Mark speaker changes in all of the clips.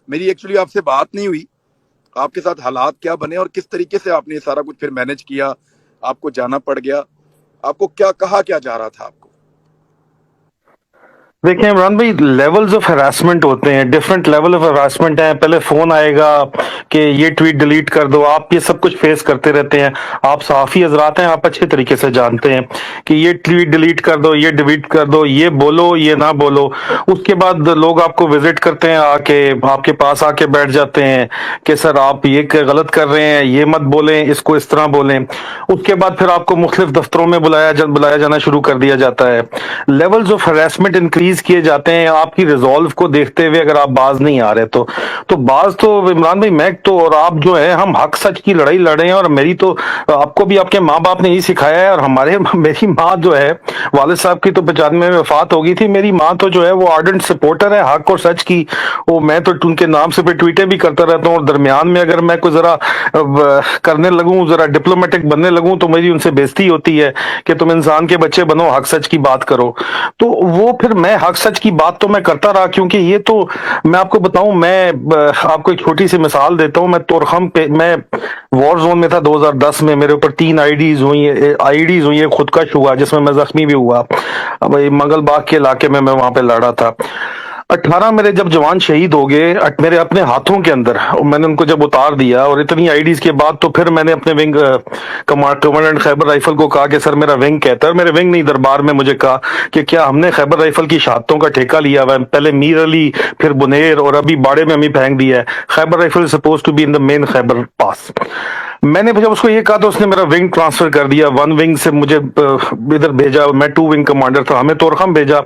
Speaker 1: मेरी एक्चुअली आपसे बात नहीं हुई, आपके साथ हालात क्या बने और किस तरीके से आपने ये सारा कुछ फिर मैनेज किया, आपको जाना पड़ गया, आपको क्या कहा क्या जा रहा था आपको?
Speaker 2: देखिए इमरान भाई, लेवल्स ऑफ हरासमेंट होते हैं, डिफरेंट लेवल ऑफ हरासमेंट है। पहले फोन आएगा कि ये ट्वीट डिलीट कर दो, आप ये सब कुछ फेस करते रहते हैं। आप सहाफी हजरात हैं, आप अच्छे तरीके से जानते हैं कि ये ट्वीट डिलीट कर दो, ये डिलीट कर दो, ये बोलो, ये ना बोलो। उसके बाद लोग आपको विजिट करते हैं, आके आपके पास आके बैठ जाते हैं कि सर आप ये गलत कर रहे हैं, ये मत बोलें, इसको इस तरह बोलें। उसके बाद फिर आपको मुख्तलिफ दफ्तरों में बुलाया जाना शुरू कर दिया जाता है। लेवल्स ऑफ हरासमेंट इंक्रीज किए जाते हैं आपकी रिजॉल्व को देखते हुए। अगर आप बाज नहीं आ रहे तो बाज तो इमरान भाई, मैं तो और आप जो है, हम हक सच की लड़ाई लड़े हैं। और मेरी तो आपको भी आपके माँ बाप ने यही सिखाया है। और हमारे मेरी माँ जो है, वालिद साहब की तो 95 में वफात हो गई थी। मेरी माँ तो जो है वो आर्डेंट सपोर्टर है हक और सच की। वो मैं तो उनके नाम से पे ट्वीटें भी करता रहता हूँ। और दरमियान में अगर मैं कोई जरा करने लगूं, जरा डिप्लोमेटिक बनने लगूं, तो मेरी उनसे बेइज्जती होती है कि तुम इंसान के बच्चे बनो, हक सच की बात करो। तो वो फिर मैं हक सच की बात तो मैं करता रहा, क्योंकि ये तो मैं आपको बताऊं, मैं आपको एक छोटी सी मिसाल देता हूं। मैं तोरखम पे, मैं वॉर जोन में था 2010 में। मेरे ऊपर 3 आईडीज हुई है, खुदकश हुआ जिसमें मैं जख्मी भी हुआ। अब ये मंगल बाग के इलाके में मैं वहां पे लड़ा था। 18 मेरे जब जवान शहीद हो गए मेरे अपने हाथों के अंदर, और मैंने उनको जब उतार दिया, और इतनी आईडीज के बाद तो फिर मैंने अपने विंग कमांडेंट खैबर राइफल को कहा कि सर मेरा विंग कहता है, मेरे विंग नहीं दरबार में मुझे कहा कि क्या हमने खैबर राइफल की शहादतों का ठेका लिया हुआ है? पहले मीर अली, फिर बुनेर, और अभी बाड़े में हमें फेंक दिया है। Khyber rifle suppose to be in the main Khyber pass. मैंने जब उसको ये कहा तो उसने मेरा विंग ट्रांसफर कर दिया। 1 विंग से मुझे इधर भेजा, मैं 2 विंग कमांडर था, हमें तोरखम भेजा।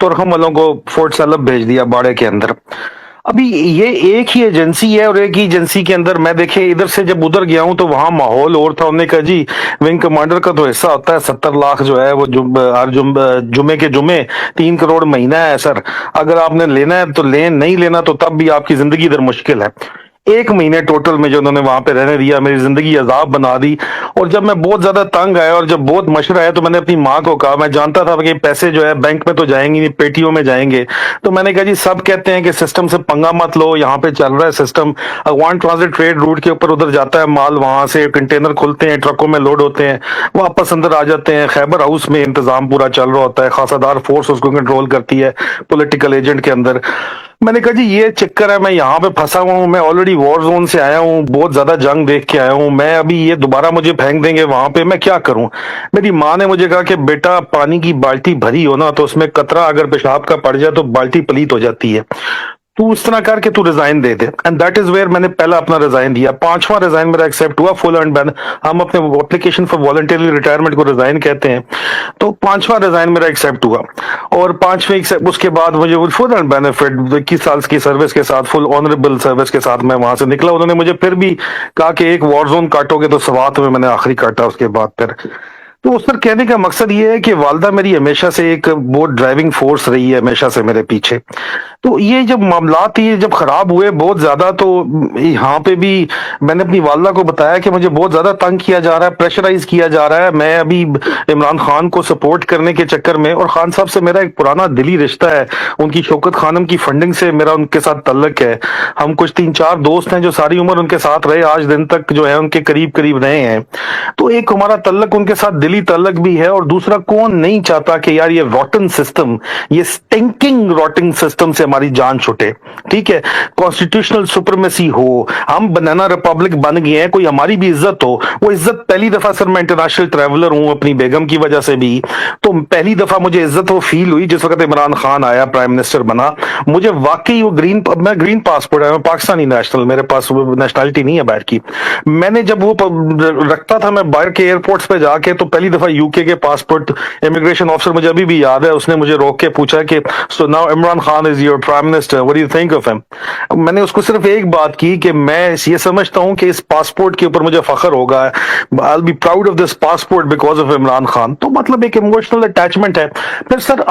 Speaker 2: तोरखम वालों को फोर्ट सलब भेज दिया बाड़े के अंदर। अभी ये एक ही एजेंसी है, और एक ही एजेंसी के अंदर मैं देखे इधर से जब उधर गया हूं तो वहां माहौल और था। उन्होंने कहा जी विंग कमांडर का तो हिस्सा होता है 70 लाख जो है वो हर जुमे के जुमे 3 करोड़ महीना है सर। अगर आपने लेना है तो लें, नहीं लेना तो तब भी आपकी जिंदगी इधर मुश्किल है। 1 महीने टोटल में जो उन्होंने वहां पे रहने दिया, मेरी जिंदगी अजाब बना दी। और जब मैं बहुत ज्यादा तंग आया और जब बहुत मशरा आया, तो मैंने अपनी माँ को कहा, मैं जानता था कि पैसे जो है बैंक में तो जाएंगे नहीं, पेटियों में जाएंगे। तो मैंने कहा जी सब कहते हैं कि सिस्टम से पंगा मत लो, यहाँ पे चल रहा है सिस्टम, अगवान ट्रांजिट ट्रेड रूट के ऊपर उधर जाता है माल, वहां से कंटेनर खुलते हैं, ट्रकों में लोड होते हैं, वापस अंदर आ जाते हैं। खैबर हाउस में इंतजाम पूरा चल रहा होता है, खासादार फोर्स उसको कंट्रोल करती है पॉलिटिकल एजेंट के अंदर। मैंने कहा जी ये चक्कर है, मैं यहाँ पे फंसा हुआ हूँ, मैं ऑलरेडी वॉर जोन से आया हूँ, बहुत ज्यादा जंग देख के आया हूँ, मैं अभी ये दोबारा मुझे फेंक देंगे वहां पे, मैं क्या करूं? मेरी माँ ने मुझे कहा कि बेटा पानी की बाल्टी भरी हो ना, तो उसमें कतरा अगर पेशाब का पड़ जाए तो बाल्टी पलीत हो जाती है। तू उस तरह करके तू रिजाइन दे दे। एंड दैट इज वेयर मैंने पहला अपना रिजाइन दिया। 5वां रिजाइन मेरा एक्सेप्ट हुआ, फुल एंड बैन। हम अपने एप्लीकेशन फॉर वॉलंटरी रिटायरमेंट को रिजाइन कहते हैं। तो 5वां रिजाइन मेरा एक्सेप्ट हुआ। और 5वें उसके बाद मुझे फुल एंड बेनिफिट 21 साल की सर्विस के साथ, फुल ऑनरेबल सर्विस के साथ मैं वहां से निकला। उन्होंने मुझे फिर भी कहा कि एक वॉर जोन काटोगे, तो सवात में मैंने आखिरी काटा उसके बाद फिर। तो उस पर कहने का मकसद ये है कि वालदा मेरी हमेशा से एक बहुत ड्राइविंग फोर्स रही है, हमेशा से मेरे पीछे। तो ये जब मामलात ये जब खराब हुए बहुत ज्यादा, तो यहाँ पे भी मैंने अपनी वालदा को बताया कि मुझे बहुत ज्यादा तंग किया जा रहा है, प्रेशराइज किया जा रहा है। मैं अभी इमरान खान को सपोर्ट करने के चक्कर में, और खान साहब से मेरा एक पुराना दिली रिश्ता है, उनकी शौकत खानम की फंडिंग से मेरा उनके साथ तल्लक है। हम कुछ 3-4 दोस्त हैं जो सारी उम्र उनके साथ रहे, आज दिन तक जो है उनके करीब करीब रहे हैं। तो एक हमारा तल्लक उनके साथ दिली तल्लक भी है। और दूसरा, कौन नहीं चाहता कि यार ये रॉटन सिस्टम, ये स्टिंकिंग रॉटिंग सिस्टम से हमारी जान छूटे? ठीक है, कॉन्स्टिट्यूशनल सुपरमेसी हो, हम बनाना रिपब्लिक बन गए हैं, कोई हमारी भी इज्जत हो। वो इज्जत पहली दफा सर, मैं इंटरनेशनल ट्रैवलर हूं अपनी बेगम की वजह से भी, तो पहली दफा मुझे इज्जत वो फील हुई जिस वक्त इमरान खान आया, प्राइम मिनिस्टर बना। मुझे वाकई वो मैं ग्रीन पासपोर्ट है, मैं पाकिस्तानी नेशनल, मेरे पास नेशनलिटी नहीं है बाहर की। मैंने जब वो रखता था मैं बाहर के एयरपोर्ट्स पे जाके, तो पहली दफा यूके के पासपोर्ट इमिग्रेशन ऑफिसर, मुझे अभी भी याद है, उसने मुझे रोक के पूछा कि so now Imran Khan is your prime minister, what do you think of him? मैंने उसको सिर्फ एक बात की कि मैं ये समझता हूं कि इस पासपोर्ट के ऊपर मुझे फख्र होगा, I will be proud of this passport because of Imran Khan. तो मतलब एक इमोशनल अटैचमेंट है। फिर सर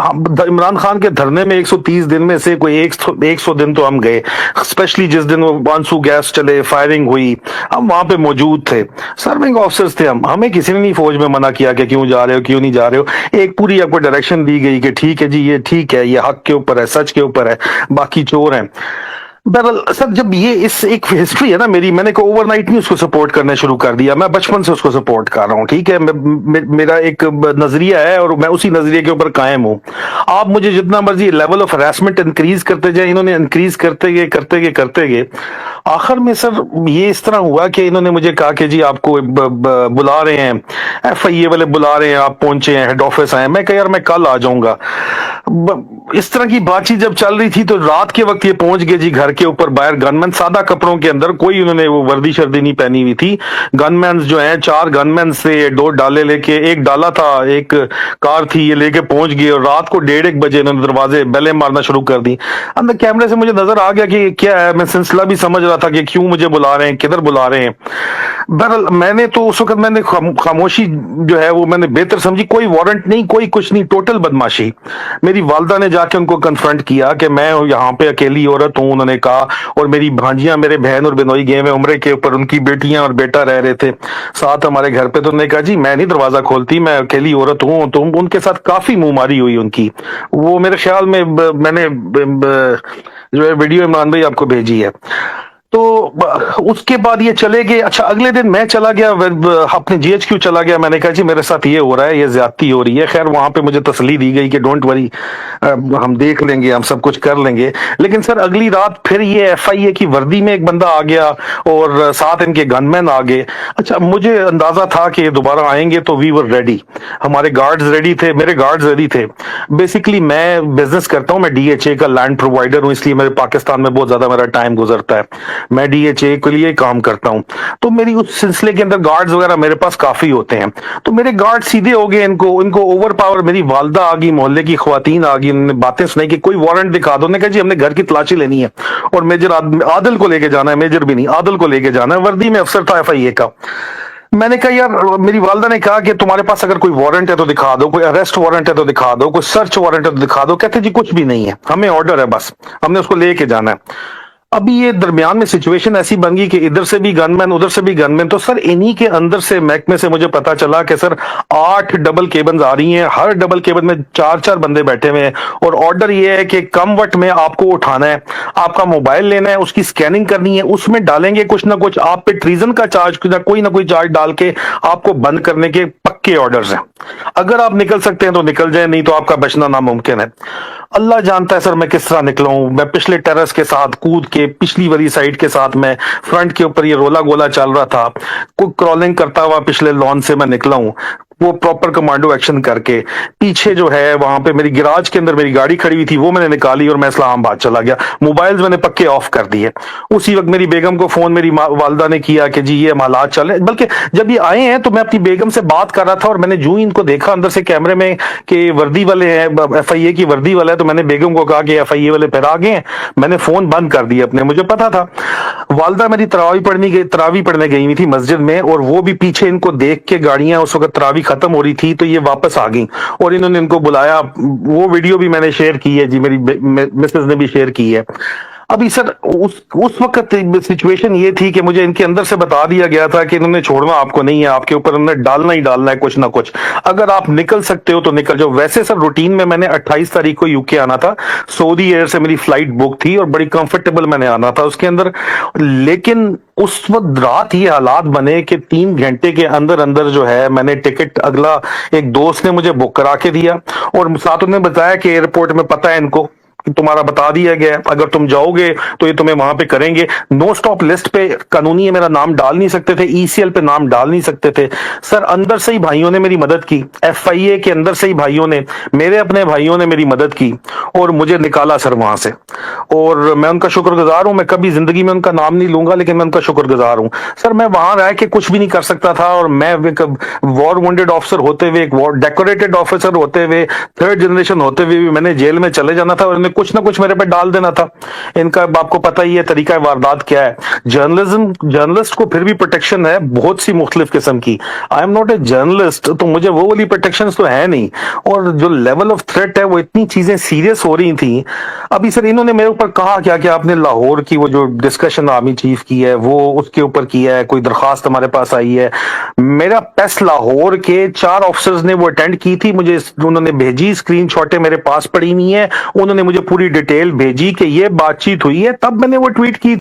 Speaker 2: इमरान खान के धरने में 130 दिन में से कोई 100 दिन तो हम गए, स्पेशली जिस दिन वो आंसू गैस चले, फायरिंग हुई, हम वहां पे मौजूद थे, सर्विंग ऑफिसर्स थे हम। हमें किसी ने नहीं फौज में मना किया कि क्यों जा रहे हो, क्यों नहीं जा रहे हो। एक पूरी आपको डायरेक्शन दी गई कि ठीक है जी, ये ठीक है, ये हक के ऊपर है, सच के ऊपर है, बाकी चोर हैं। बहरहाल सर, जब ये इस एक हिस्ट्री है ना मेरी, मैंने को ओवरनाइट नहीं उसको सपोर्ट करना शुरू कर दिया, मैं बचपन से उसको सपोर्ट कर रहा हूँ, ठीक है। मेरा एक नजरिया है और मैं उसी नजरिए के ऊपर कायम हूँ। आप मुझे जितना मर्जी लेवल ऑफ हरासमेंट इंक्रीज करते जाए, इन्होंने इंक्रीज करते गए आखिर में सर ये इस तरह हुआ कि इन्होंने मुझे कहा कि जी आपको बुला रहे हैं, FIA वाले बुला रहे हैं, आप पहुंचे हैं, हेड ऑफिस आए। मैं कहा यार मैं कल आ जाऊंगा। इस तरह की बातचीत जब चल रही थी तो रात के वक्त ये पहुंच गए जी घर के ऊपर बाहर, गनमैन सादा कपड़ों के अंदर, कोई उन्होंने वो वर्दी शर्दी नहीं पहनी हुई थी। गनमैन जो हैं 4 गनमैन से 2 डाले लेके, एक डाला था, एक कार थी, ये लेके पहुंच गए और रात को 1:30 बजे इन्होंने दरवाजे बेलें मारना शुरू कर दी। अंदर कैमरे से मुझे नजर आ गया कि क्या है, मैं सिलसिला भी समझ रहा था कि क्यों मुझे बुला रहे हैं, किधर बुला रहे हैं। बहरहाल मैंने तो उस वक्त मैंने खामोशी जो है वो मैंने बेहतर समझी, कोई वारंट नहीं, कोई कुछ नहीं, टोटल बदमाशी। मेरी वालदा ने जाके उनको कन्फ्रंट किया कि मैं यहाँ पे अकेली औरत हूँ, उन्होंने कहा, और मेरी भांजियां, मेरे बहन और बिनोई गए हुए उम्रे के ऊपर, उनकी बेटियां और बेटा रह रहे थे साथ हमारे घर पे। तो उन्होंने कहा जी मैं नहीं दरवाजा खोलती, मैं अकेली औरत हूँ। तो उनके साथ काफी मुंहमारी हुई उनकी। वो मेरे ख्याल में मैंने जो है वीडियो इमरान भाई आपको भेजी है। तो उसके बाद ये चले गए। अच्छा, अगले दिन मैं चला गया, अपने GHQ चला गया। मैंने कहा जी मेरे साथ ये हो रहा है, ये ज्यादती हो रही है। खैर वहां पे मुझे तसल्ली दी गई कि डोंट वरी, हम देख लेंगे, हम सब कुछ कर लेंगे। लेकिन सर अगली रात फिर ये FIA की वर्दी में एक बंदा आ गया और साथ इनके गनमैन आ गए। अच्छा, मुझे अंदाजा था कि ये दोबारा आएंगे, तो वी वर रेडी, हमारे गार्ड्स रेडी थे, मेरे गार्ड्स रेडी थे। बेसिकली मैं बिजनेस करता हूँ, मैं DHA का लैंड प्रोवाइडर हूँ, इसलिए मेरे पाकिस्तान में बहुत ज्यादा मेरा टाइम गुजरता है। मैं DHA के लिए काम करता हूं, तो मेरी उस सिलसिले के अंदर गार्ड्स वगैरह मेरे पास काफी होते हैं। तो मेरे गार्ड सीधे हो गए, इनको ओवर पावर। मेरी वालदा आ गई, मोहल्ले की ख्वातीन आ गई, उन्होंने बातें सुनाई कि कोई वारंट दिखा दो। उन्होंने कहा जी हमने घर की तलाशी लेनी है और मेजर आदिल को लेके जाना है, मेजर भी नहीं, आदिल को लेके जाना है। वर्दी में अफसर था FIA का। मैंने कहा यार, मेरी वालदा ने कहा कि तुम्हारे पास अगर कोई वारंट है तो दिखा दो, कोई अरेस्ट वारंट है तो दिखा दो, कोई सर्च वारंट है तो दिखा दो। कहते जी कुछ भी नहीं है, हमें ऑर्डर है, बस हमने उसको लेके जाना है। अभी ये दरमियान में सिचुएशन ऐसी बन गई कि इधर से भी गनमैन, उधर से भी गनमैन। तो सर इन्हीं के अंदर से महकमे से मुझे पता चला कि सर 8 डबल केबन आ रही हैं, हर डबल केबन में 4-4 बंदे बैठे हुए हैं और ऑर्डर ये है कि कम वक्त में आपको उठाना है, आपका मोबाइल लेना है, उसकी स्कैनिंग करनी है, उसमें डालेंगे कुछ ना कुछ, आप पे ट्रीजन का चार्ज ना कोई चार्ज डाल के आपको बंद करने के पक्के ऑर्डर्स हैं। अगर आप निकल सकते हैं तो निकल जाए, नहीं तो आपका बचना नामुमकिन है। अल्लाह जानता है सर मैं किस तरह निकला हूं। मैं पिछले टेरेस के साथ कूद के, पिछली वाली साइड के साथ मैं फ्रंट के ऊपर ये रोला गोला चल रहा था, कोई क्रॉलिंग करता हुआ पिछले लॉन से मैं निकला हूं, वो प्रॉपर कमांडो एक्शन करके। पीछे जो है वहां पे मेरी गिराज के अंदर मेरी गाड़ी खड़ी हुई थी, वो मैंने निकाली और मैं इस्लामाबाद चला गया। मोबाइल्स मैंने पक्के ऑफ कर दिए। उसी वक्त मेरी बेगम को फोन मेरी वालदा ने किया कि जी ये हालात चल रहे। बल्कि जब ये आए हैं तो मैं अपनी बेगम से बात कर रहा था और मैंने जो ही इनको देखा अंदर से कैमरे में कि वर्दी वाले हैं, FIA की वर्दी वाला है, तो मैंने बेगम को कहा कि FIA वाले फिर आ गए हैं। मैंने फोन बंद कर दिया अपने, मुझे पता था। वालदा मेरी तरावी पढ़ने गई हुई थी मस्जिद में, और वो भी पीछे इनको देख के गाड़ियां, उस वक्त तरावी खत्म हो रही थी तो ये वापस आ गई और इन्होंने इनको बुलाया। वो वीडियो भी मैंने शेयर की है जी, मेरी मिसेस ने भी शेयर की है। अभी सर उस वक्त सिचुएशन ये थी कि मुझे इनके अंदर से बता दिया गया था कि इन्होंने छोड़ना आपको नहीं है, आपके ऊपर उन्होंने डालना ही डालना है कुछ ना कुछ। अगर आप निकल सकते हो तो निकल जाओ। वैसे सर रूटीन में मैंने 28 तारीख को UK आना था, सऊदी एयर से मेरी फ्लाइट बुक थी और बड़ी कंफर्टेबल मैंने आना था उसके अंदर। लेकिन उस वक्त रात ये हालात बने कि 3 घंटे के अंदर अंदर जो है मैंने टिकट, अगला एक दोस्त ने मुझे बुक करा के दिया और साथ उन्होंने बताया कि एयरपोर्ट में पता है इनको, तुम्हारा बता दिया गया, अगर तुम जाओगे तो ये तुम्हें वहां पे करेंगे। नो स्टॉप लिस्ट पे कानूनी है, मेरा नाम डाल नहीं सकते थे, ECL पे नाम डाल नहीं सकते थे। सर अंदर से ही भाइयों ने मेरी मदद की, FIA के अंदर से ही भाइयों ने, मेरे अपने भाइयों ने मेरी मदद की और मुझे निकाला सर वहां से। और मैं उनका शुक्रगुजार हूं। मैं कभी जिंदगी में उनका नाम नहीं लूंगा, लेकिन मैं उनका शुक्रगुजार हूं। सर मैं वहां रह के कुछ भी नहीं कर सकता था और मैं वॉर वॉन्डेड ऑफिसर होते हुए, एक वॉर डेकोरेटेड ऑफिसर होते हुए, 3rd जनरेशन होते हुए भी मैंने जेल में चले जाना था और कुछ ना कुछ मेरे पे डाल देना था। इनका आपको पता ही है तरीका वारदात क्या है। जर्नलिस्ट को फिर भी प्रोटेक्शन है बहुत सी मुख्तलिफ किस्म की। I am not a journalist, तो मुझे वो वाली प्रोटेक्शन तो है नहीं। और जो लेवल ऑफ थ्रेट है वो इतनी चीजें सीरियस हो रही थी। अभी सर इन्होंने मेरे ऊपर कहा क्या कि आपने लाहौर की वो जो डिस्कशन आर्मी चीफ की है वो उसके ऊपर किया है, कोई दरखास्त हमारे पास आई है। मेरा पेस लाहौर के 4 ऑफिसर्स ने वो अटेंड की थी, मुझे उन्होंने भेजी, स्क्रीन शॉटें मेरे पास पड़ी हुई है। उन्होंने मुझे पूरी डिटेल भेजी कि ये बातचीत हुई है, तब मैंने वो ट्वीट की।